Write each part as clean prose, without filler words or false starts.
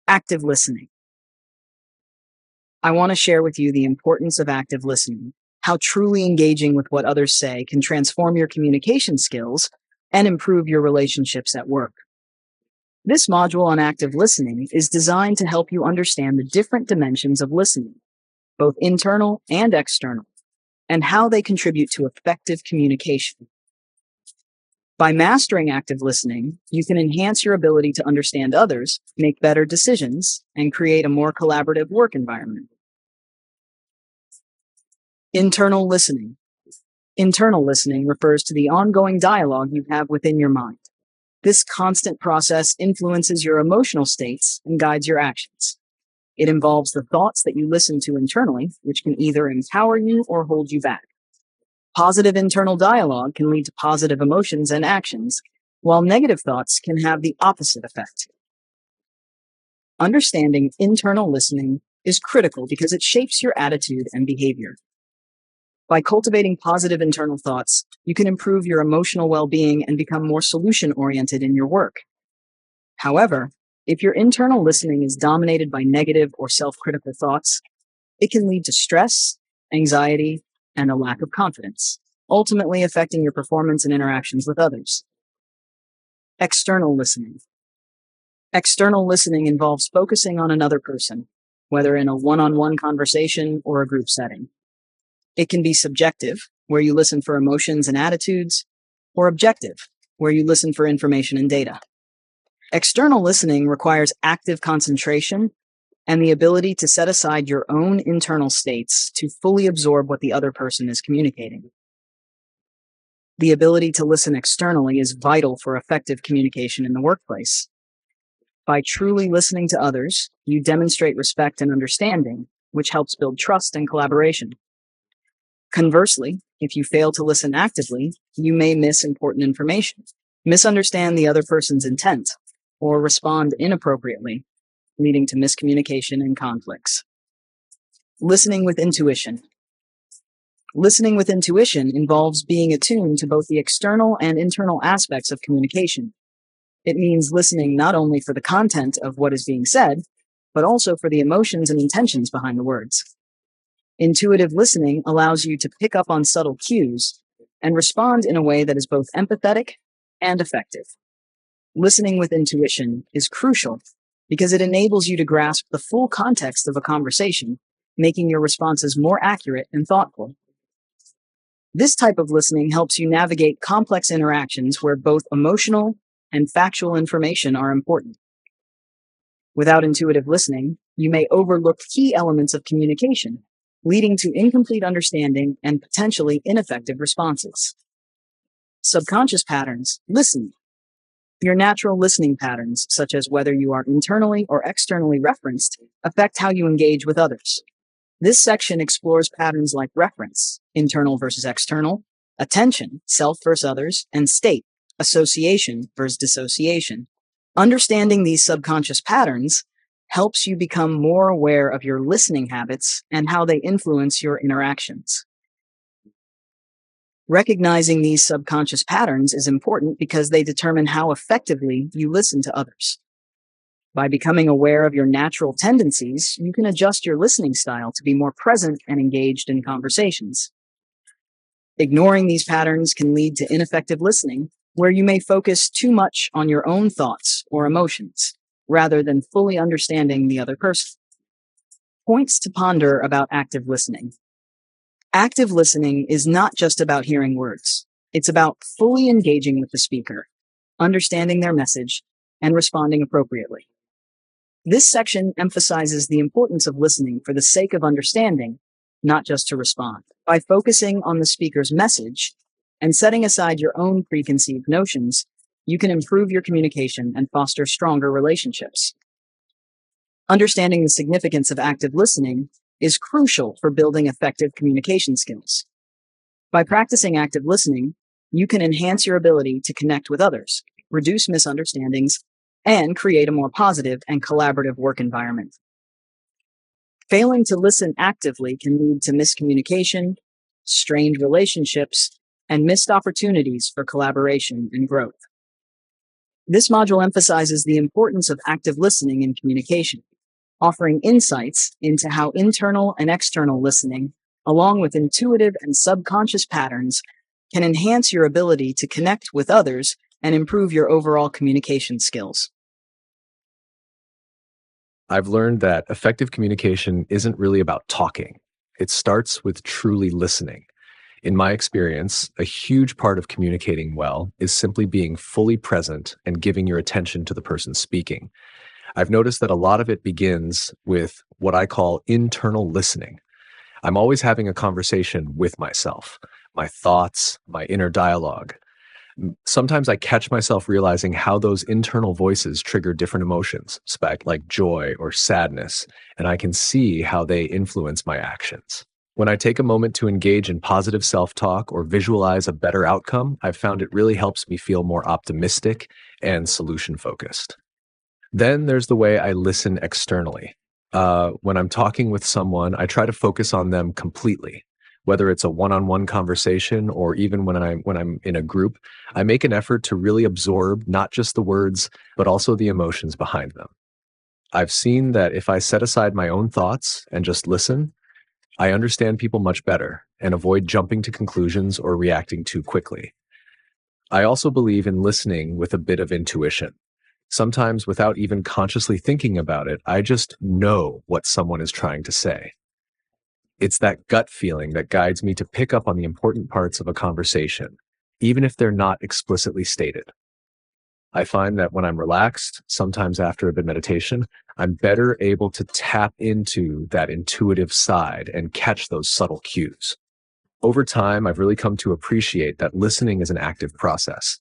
Active listening. I want to share with you the importance of active listening, how truly engaging with what others say can transform your communication skills and improve your relationships at work. This module on active listening is designed to help you understand the different dimensions of listening, both internal and external, and how they contribute to effective communication. By mastering active listening, you can enhance your ability to understand others, make better decisions, and create a more collaborative work environment. Internal listening. Internal listening refers to the ongoing dialogue you have within your mind. This constant process influences your emotional states and guides your actions. It involves the thoughts that you listen to internally, which can either empower you or hold you back. Positive internal dialogue can lead to positive emotions and actions, while negative thoughts can have the opposite effect. Understanding internal listening is critical because it shapes your attitude and behavior. By cultivating positive internal thoughts, you can improve your emotional well-being and become more solution-oriented in your work. However, if your internal listening is dominated by negative or self-critical thoughts, it can lead to stress, anxiety, and a lack of confidence, ultimately affecting your performance and interactions with others. External listening. External listening involves focusing on another person, whether in a one-on-one conversation or a group setting. It can be subjective, where you listen for emotions and attitudes, or objective, where you listen for information and data. External listening requires active concentration and the ability to set aside your own internal states to fully absorb what the other person is communicating. The ability to listen externally is vital for effective communication in the workplace. By truly listening to others, you demonstrate respect and understanding, which helps build trust and collaboration. Conversely, if you fail to listen actively, you may miss important information, misunderstand the other person's intent, or respond inappropriately, leading to miscommunication and conflicts. Listening with intuition. Listening with intuition involves being attuned to both the external and internal aspects of communication. It means listening not only for the content of what is being said, but also for the emotions and intentions behind the words. Intuitive listening allows you to pick up on subtle cues and respond in a way that is both empathetic and effective. Listening with intuition is crucial because it enables you to grasp the full context of a conversation, making your responses more accurate and thoughtful. This type of listening helps you navigate complex interactions where both emotional and factual information are important. Without intuitive listening, you may overlook key elements of communication, leading to incomplete understanding and potentially ineffective responses. Subconscious patterns. Listen. Your natural listening patterns, such as whether you are internally or externally referenced, affect how you engage with others. This section explores patterns like reference, internal versus external, attention, self versus others, and state, association versus dissociation. Understanding these subconscious patterns helps you become more aware of your listening habits and how they influence your interactions. Recognizing these subconscious patterns is important because they determine how effectively you listen to others. By becoming aware of your natural tendencies, you can adjust your listening style to be more present and engaged in conversations. Ignoring these patterns can lead to ineffective listening, where you may focus too much on your own thoughts or emotions, rather than fully understanding the other person. Points to ponder about active listening. Active listening is not just about hearing words. It's about fully engaging with the speaker, understanding their message, and responding appropriately. This section emphasizes the importance of listening for the sake of understanding, not just to respond. By focusing on the speaker's message and setting aside your own preconceived notions, you can improve your communication and foster stronger relationships. Understanding the significance of active listening is crucial for building effective communication skills. By practicing active listening, you can enhance your ability to connect with others, reduce misunderstandings, and create a more positive and collaborative work environment. Failing to listen actively can lead to miscommunication, strained relationships, and missed opportunities for collaboration and growth. This module emphasizes the importance of active listening in communication, offering insights into how internal and external listening, along with intuitive and subconscious patterns, can enhance your ability to connect with others and improve your overall communication skills. I've learned that effective communication isn't really about talking. It starts with truly listening. In my experience, a huge part of communicating well is simply being fully present and giving your attention to the person speaking. I've noticed that a lot of it begins with what I call internal listening. I'm always having a conversation with myself, my thoughts, my inner dialogue. Sometimes I catch myself realizing how those internal voices trigger different emotions, like joy or sadness, and I can see how they influence my actions. When I take a moment to engage in positive self-talk or visualize a better outcome, I've found it really helps me feel more optimistic and solution-focused. Then there's the way I listen externally. When I'm talking with someone, I try to focus on them completely. Whether it's a one-on-one conversation or even when I'm in a group, I make an effort to really absorb not just the words, but also the emotions behind them. I've seen that if I set aside my own thoughts and just listen, I understand people much better and avoid jumping to conclusions or reacting too quickly. I also believe in listening with a bit of intuition. Sometimes without even consciously thinking about it, I just know what someone is trying to say. It's that gut feeling that guides me to pick up on the important parts of a conversation, even if they're not explicitly stated. I find that when I'm relaxed, sometimes after a bit meditation, I'm better able to tap into that intuitive side and catch those subtle cues. Over time, I've really come to appreciate that listening is an active process.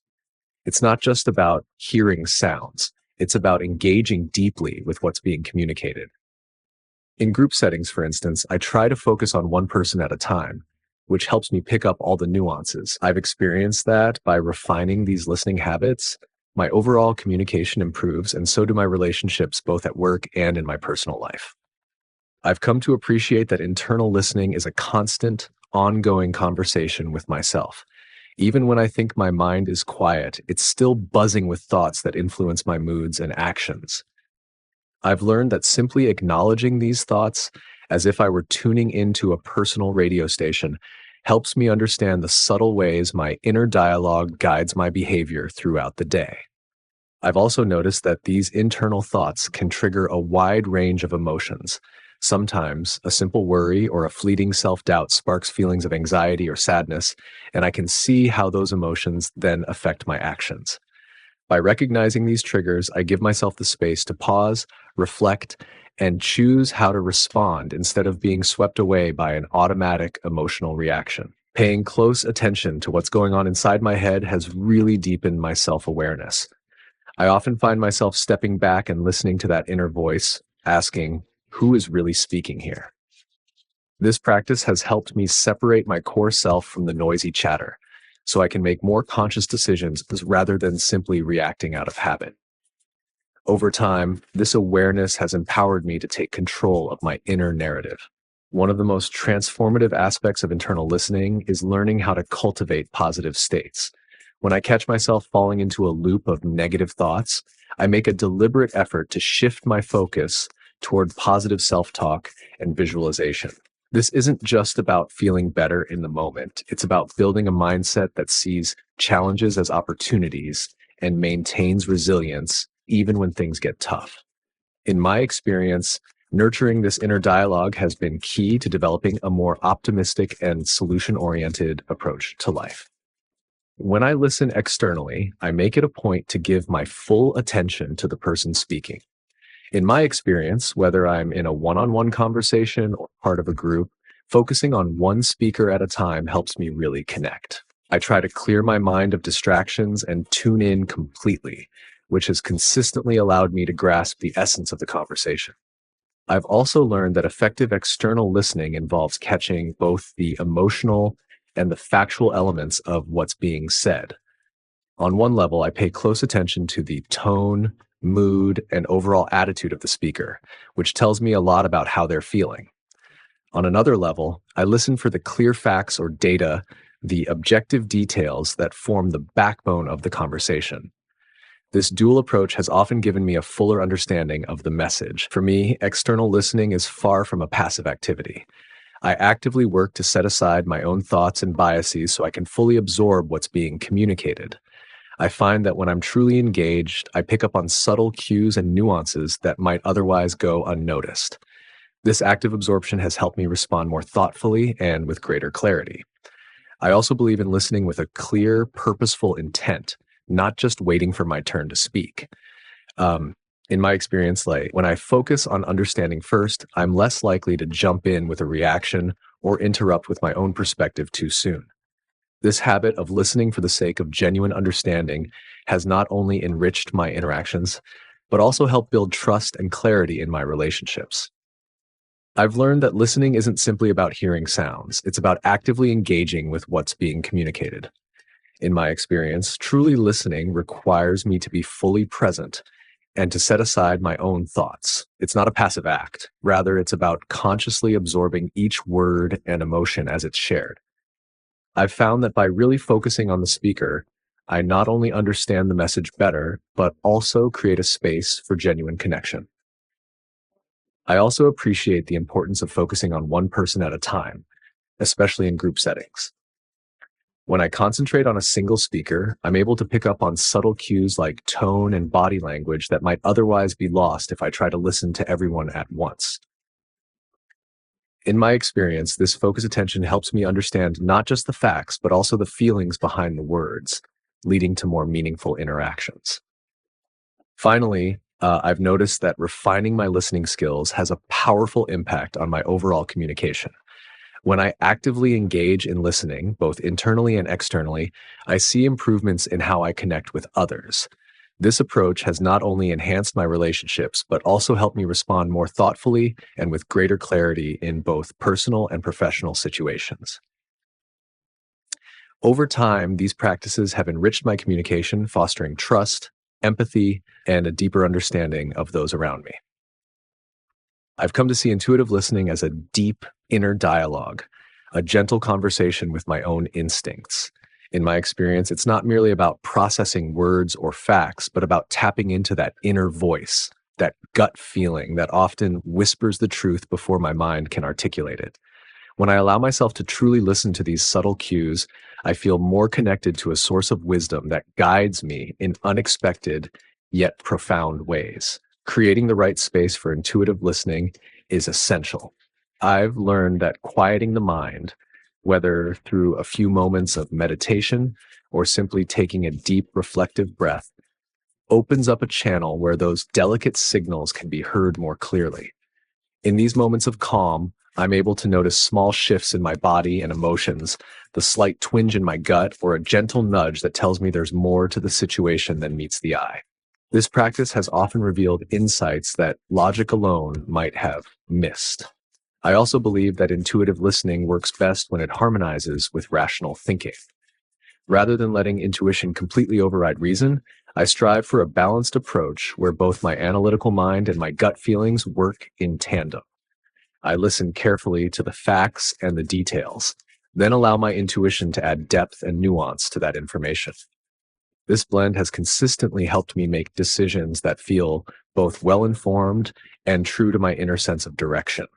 It's not just about hearing sounds. It's about engaging deeply with what's being communicated. In group settings, for instance, I try to focus on one person at a time, which helps me pick up all the nuances. I've experienced that by refining these listening habits, my overall communication improves, and so do my relationships both at work and in my personal life. I've come to appreciate that internal listening is a constant, ongoing conversation with myself. Even when I think my mind is quiet, it's still buzzing with thoughts that influence my moods and actions. I've learned that simply acknowledging these thoughts as if I were tuning into a personal radio station helps me understand the subtle ways my inner dialogue guides my behavior throughout the day. I've also noticed that these internal thoughts can trigger a wide range of emotions. Sometimes a simple worry or a fleeting self-doubt sparks feelings of anxiety or sadness, and I can see how those emotions then affect my actions. By recognizing these triggers, I give myself the space to pause, reflect, and choose how to respond instead of being swept away by an automatic emotional reaction. Paying close attention to what's going on inside my head has really deepened my self-awareness. I often find myself stepping back and listening to that inner voice, asking, who is really speaking here? This practice has helped me separate my core self from the noisy chatter, so I can make more conscious decisions rather than simply reacting out of habit. Over time, this awareness has empowered me to take control of my inner narrative. One of the most transformative aspects of internal listening is learning how to cultivate positive states. When I catch myself falling into a loop of negative thoughts, I make a deliberate effort to shift my focus toward positive self-talk and visualization. This isn't just about feeling better in the moment. It's about building a mindset that sees challenges as opportunities and maintains resilience even when things get tough. In my experience, nurturing this inner dialogue has been key to developing a more optimistic and solution-oriented approach to life. When I listen externally, I make it a point to give my full attention to the person speaking. In my experience, whether I'm in a one-on-one conversation or part of a group, focusing on one speaker at a time helps me really connect. I try to clear my mind of distractions and tune in completely, which has consistently allowed me to grasp the essence of the conversation. I've also learned that effective external listening involves catching both the emotional and the factual elements of what's being said. On one level, I pay close attention to the tone, mood, and overall attitude of the speaker, which tells me a lot about how they're feeling. On another level, I listen for the clear facts or data, the objective details that form the backbone of the conversation. This dual approach has often given me a fuller understanding of the message. For me, external listening is far from a passive activity. I actively work to set aside my own thoughts and biases so I can fully absorb what's being communicated. I find that when I'm truly engaged, I pick up on subtle cues and nuances that might otherwise go unnoticed. This active absorption has helped me respond more thoughtfully and with greater clarity. I also believe in listening with a clear, purposeful intent, not just waiting for my turn to speak. In my experience, like when I focus on understanding first, I'm less likely to jump in with a reaction or interrupt with my own perspective too soon. This habit of listening for the sake of genuine understanding has not only enriched my interactions, but also helped build trust and clarity in my relationships. I've learned that listening isn't simply about hearing sounds, it's about actively engaging with what's being communicated. In my experience, truly listening requires me to be fully present and to set aside my own thoughts. It's not a passive act. Rather, it's about consciously absorbing each word and emotion as it's shared. I've found that by really focusing on the speaker, I not only understand the message better, but also create a space for genuine connection. I also appreciate the importance of focusing on one person at a time, especially in group settings. When I concentrate on a single speaker, I'm able to pick up on subtle cues like tone and body language that might otherwise be lost if I try to listen to everyone at once. In my experience, this focused attention helps me understand not just the facts, but also the feelings behind the words, leading to more meaningful interactions. Finally, I've noticed that refining my listening skills has a powerful impact on my overall communication. When I actively engage in listening, both internally and externally, I see improvements in how I connect with others. This approach has not only enhanced my relationships, but also helped me respond more thoughtfully and with greater clarity in both personal and professional situations. Over time, these practices have enriched my communication, fostering trust, empathy, and a deeper understanding of those around me. I've come to see intuitive listening as a deep inner dialogue, a gentle conversation with my own instincts. In my experience, it's not merely about processing words or facts, but about tapping into that inner voice, that gut feeling that often whispers the truth before my mind can articulate it. When I allow myself to truly listen to these subtle cues, I feel more connected to a source of wisdom that guides me in unexpected yet profound ways. Creating the right space for intuitive listening is essential. I've learned that quieting the mind, whether through a few moments of meditation or simply taking a deep reflective breath, opens up a channel where those delicate signals can be heard more clearly. In these moments of calm, I'm able to notice small shifts in my body and emotions, the slight twinge in my gut, or a gentle nudge that tells me there's more to the situation than meets the eye. This practice has often revealed insights that logic alone might have missed. I also believe that intuitive listening works best when it harmonizes with rational thinking. Rather than letting intuition completely override reason, I strive for a balanced approach where both my analytical mind and my gut feelings work in tandem. I listen carefully to the facts and the details, then allow my intuition to add depth and nuance to that information. This blend has consistently helped me make decisions that feel both well-informed and true to my inner sense of direction.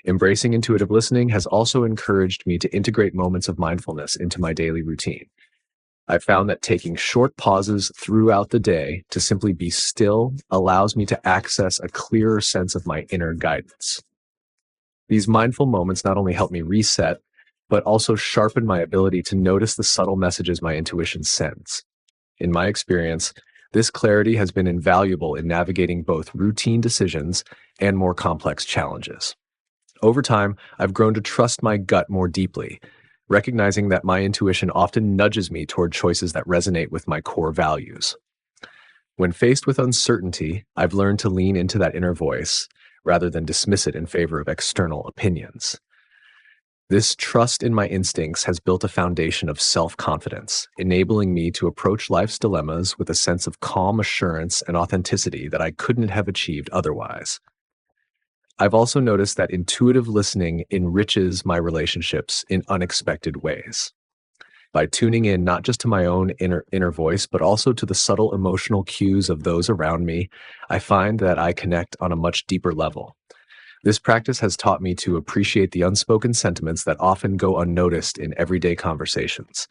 Embracing intuitive listening has also encouraged me to integrate moments of mindfulness into my daily routine. I've found that taking short pauses throughout the day to simply be still allows me to access a clearer sense of my inner guidance. These mindful moments not only help me reset, but also sharpen my ability to notice the subtle messages my intuition sends. In my experience, this clarity has been invaluable in navigating both routine decisions and more complex challenges. Over time, I've grown to trust my gut more deeply, recognizing that my intuition often nudges me toward choices that resonate with my core values. When faced with uncertainty, I've learned to lean into that inner voice rather than dismiss it in favor of external opinions. This trust in my instincts has built a foundation of self-confidence, enabling me to approach life's dilemmas with a sense of calm assurance and authenticity that I couldn't have achieved otherwise. I've also noticed that intuitive listening enriches my relationships in unexpected ways. By tuning in not just to my own inner voice, but also to the subtle emotional cues of those around me, I find that I connect on a much deeper level. This practice has taught me to appreciate the unspoken sentiments that often go unnoticed in everyday conversations.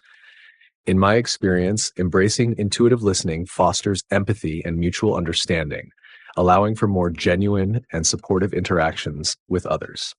In my experience, embracing intuitive listening fosters empathy and mutual understanding, allowing for more genuine and supportive interactions with others.